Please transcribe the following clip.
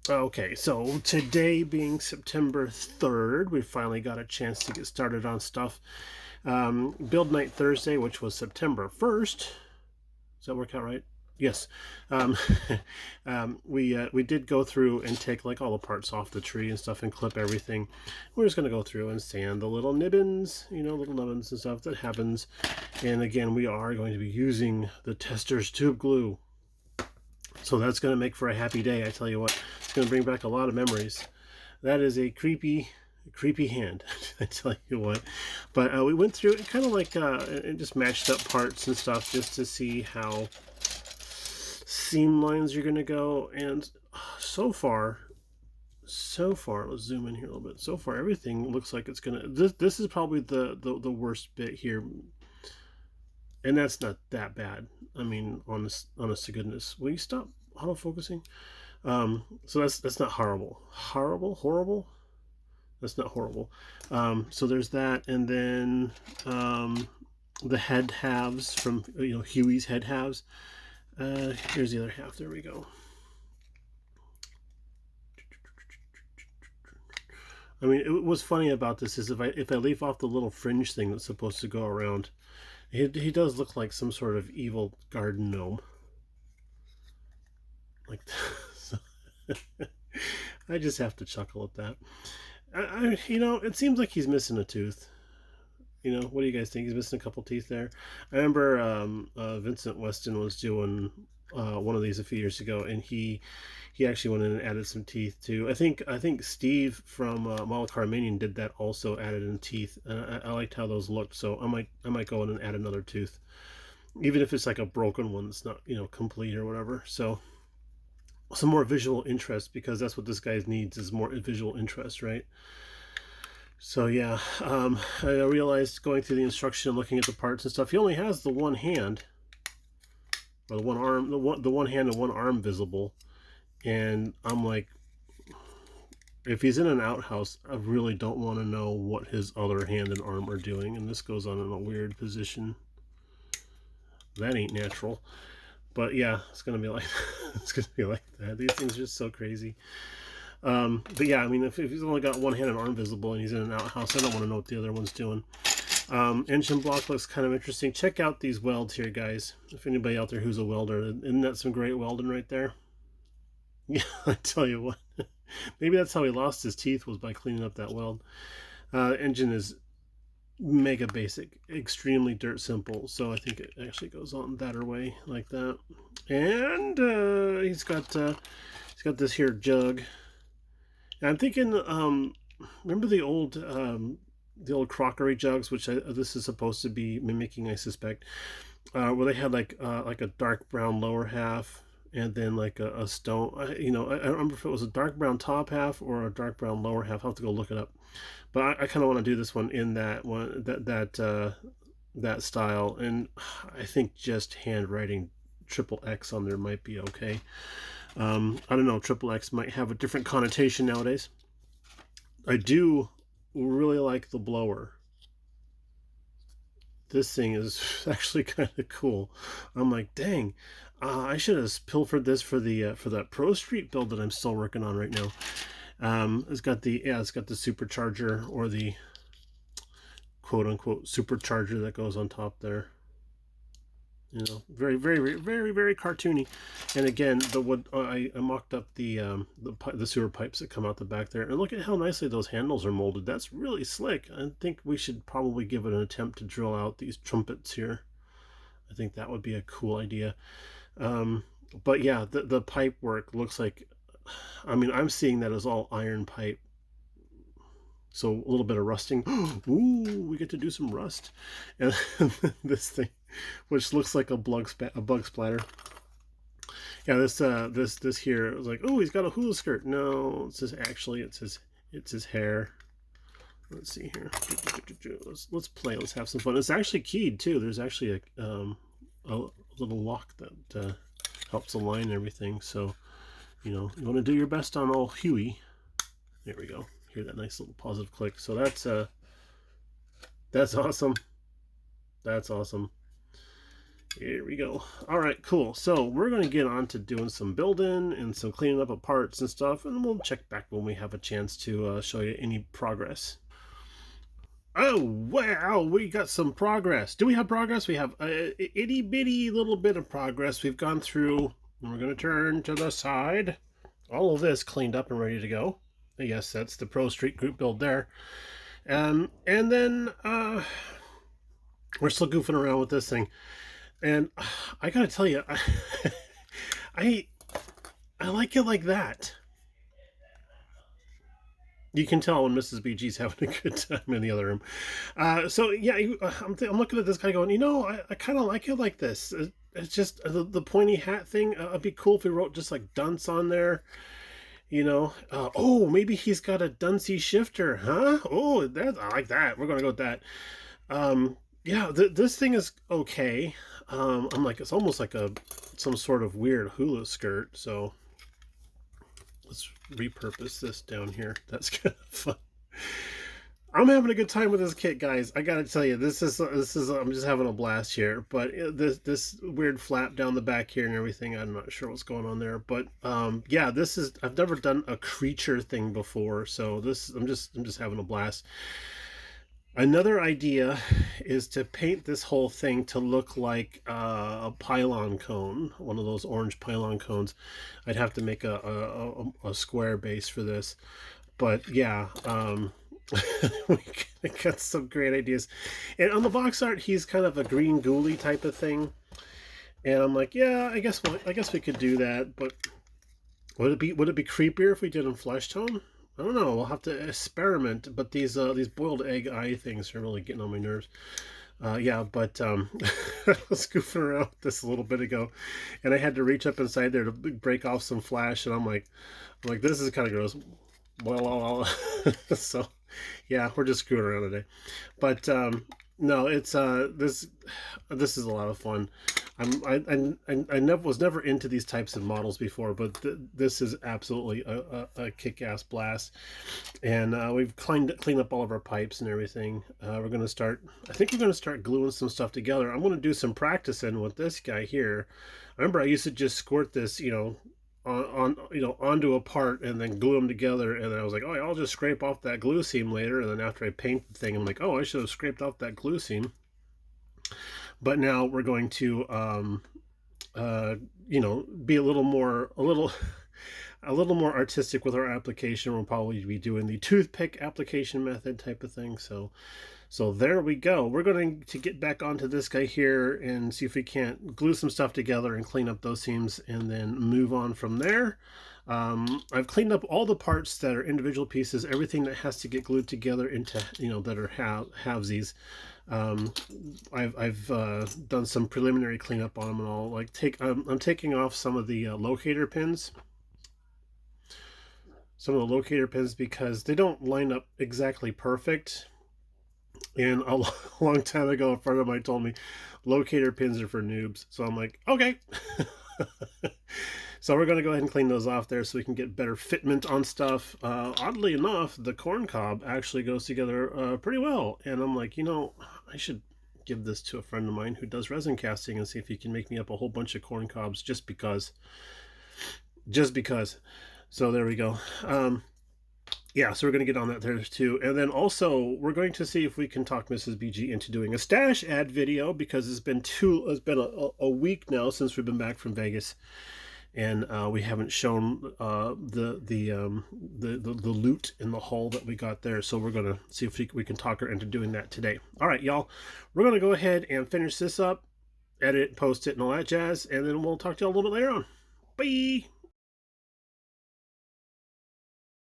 Okay, so today being September 3rd, we finally got a chance to get started on stuff. Build Night Thursday, which was September 1st. Does that work out right? Yes. Um, we did go through and take like all the parts off the tree and stuff and clip everything. We're just going to go through and sand the little nibbins, little nubbins and stuff that happens. And again, we are going to be using the tester's tube glue. So that's going to make for a happy day, I tell you what. It's going to bring back a lot of memories. That is a creepy hand, I tell you what. But we went through it kind of like and just matched up parts and stuff just to see how seam lines are going to go. And so far, let's zoom in here a little bit. So far, everything looks like it's going to... This is probably the worst bit here. And that's not that bad. I mean, honest to goodness. Will you stop auto-focusing? So that's not horrible. Horrible? That's not horrible. So there's that. And then the head halves from, Huey's head halves. Here's the other half. There we go. I mean, what's funny about this is if I leave off the little fringe thing that's supposed to go around, he does look like some sort of evil garden gnome. Like, I just have to chuckle at that. It seems like he's missing a tooth. What do you guys think? He's missing a couple teeth there. I remember Vincent Weston was doing one of these a few years ago, and he actually went in and added some teeth too. I think Steve from Molokar Minion did that also, added in teeth. I liked how those looked, so I might go in and add another tooth, even if it's like a broken one that's not complete or whatever. So some more visual interest, because that's what this guy needs, is more visual interest, right? So yeah, I realized going through the instruction and looking at the parts and stuff, he only has the one hand, or the one arm, the one hand and one arm visible, and I'm like, if he's in an outhouse, I really don't want to know what his other hand and arm are doing. And this goes on in a weird position. That ain't natural. But yeah, it's gonna be like it's gonna be like that. These things are just so crazy. But yeah, I mean, if he's only got one hand and arm visible and he's in an outhouse, I don't want to know what the other one's doing. Engine block looks kind of interesting. Check out these welds here, guys. If anybody out there who's a welder, isn't that some great welding right there? Yeah, I tell you what. Maybe that's how he lost his teeth, was by cleaning up that weld. Engine is mega basic, extremely dirt simple, so I think it actually goes on that way like that. And he's got this here jug. And I'm thinking, remember the old crockery jugs, which this is supposed to be mimicking, I suspect, where they had like a dark brown lower half and then like a stone. I don't remember if it was a dark brown top half or a dark brown lower half. I'll have to go look it up. But I kind of want to do this one in that one, that style, and I think just handwriting XXX on there might be okay. I don't know, XXX might have a different connotation nowadays. I do really like the blower. This thing is actually kind of cool. I'm like, dang, I should have pilfered this for that Pro Street build that I'm still working on right now. It's got the supercharger, or the quote unquote supercharger that goes on top there. Very, very, very, very cartoony. And again, the wood, I mocked up the sewer pipes that come out the back there, and look at how nicely those handles are molded. That's really slick. I think we should probably give it an attempt to drill out these trumpets here. I think that would be a cool idea. But yeah, the pipe work looks like, I mean, I'm seeing that as all iron pipe. So a little bit of rusting. Ooh, we get to do some rust. And this thing, which looks like a bug splatter. Yeah, this here was like, oh, he's got a hula skirt. No, it's his hair. Let's see here. Let's play. Let's have some fun. It's actually keyed too. There's actually a little lock that helps align everything. So you want to do your best on old Huey. There we go. Hear that nice little positive click. So that's awesome. That's awesome. Here we go. All right, cool. So we're going to get on to doing some building and some cleaning up of parts and stuff, and we'll check back when we have a chance to show you any progress. Oh, wow, we got some progress. Do we have progress? We have a itty bitty little bit of progress. We've gone through, and we're going to turn to the side. All of this cleaned up and ready to go. Yes, that's the Pro Street Group build there. And then we're still goofing around with this thing. And I gotta tell you, I like it like that. You can tell when Mrs. BG's having a good time in the other room. So yeah, I'm looking at this guy going, I kind of like it like this. It's just the pointy hat thing. It'd be cool if we wrote just like dunce on there. Oh, maybe he's got a Dunsey shifter, huh? Oh, I like that. We're gonna go with that. Yeah, this thing is okay. I'm like, it's almost like some sort of weird hula skirt. So let's repurpose this down here. That's kind of fun. I'm having a good time with this kit, guys. I gotta tell you, this is I'm just having a blast here. But this weird flap down the back here and everything, I'm not sure what's going on there. But yeah, I've never done a creature thing before, so I'm just having a blast. Another idea is to paint this whole thing to look like a pylon cone, one of those orange pylon cones. I'd have to make a square base for this, but yeah. We got some great ideas. And on the box art, he's kind of a green ghoulie type of thing. And I'm like, yeah, I guess we could do that, but would it be creepier if we did in flesh tone? I don't know. We'll have to experiment. But these boiled egg eye things are really getting on my nerves. Yeah, but I was goofing around with this a little bit ago, and I had to reach up inside there to break off some flash, and I'm like, this is kind of gross. Well, so yeah, we're just screwing around today. But no, it's this is a lot of fun. I was never into these types of models before, but this is absolutely a kick-ass blast. And we've cleaned up all of our pipes and everything. I think we're gonna start gluing some stuff together. I'm gonna do some practicing with this guy here. Remember, I used to just squirt this, onto a part and then glue them together, and then I was like, oh, I'll just scrape off that glue seam later. And then after I paint the thing, I'm like, oh, I should have scraped off that glue seam. But now we're going to be a little more artistic with our application. We'll probably be doing the toothpick application method type of thing. So there we go. We're going to get back onto this guy here and see if we can't glue some stuff together and clean up those seams, and then move on from there. I've cleaned up all the parts that are individual pieces, everything that has to get glued together into, that are halvesies. I've done some preliminary cleanup on them and all. I'm taking off some of the locator pins. Some of the locator pins because they don't line up exactly perfect. And a long time ago, a friend of mine told me locator pins are for noobs. So I'm like, okay. So we're going to go ahead and clean those off there so we can get better fitment on stuff. Oddly enough, the corn cob actually goes together pretty well. And I'm like, I should give this to a friend of mine who does resin casting and see if he can make me up a whole bunch of corn cobs just because. So there we go. Yeah, so we're going to get on that there too. And then also, we're going to see if we can talk Mrs. BG into doing a stash ad video, because it's been a week now since we've been back from Vegas, and we haven't shown the loot in the haul that we got there. So we're going to see if we can talk her into doing that today. All right, y'all, we're going to go ahead and finish this up, edit, post it, and all that jazz, and then we'll talk to y'all a little bit later on. Bye!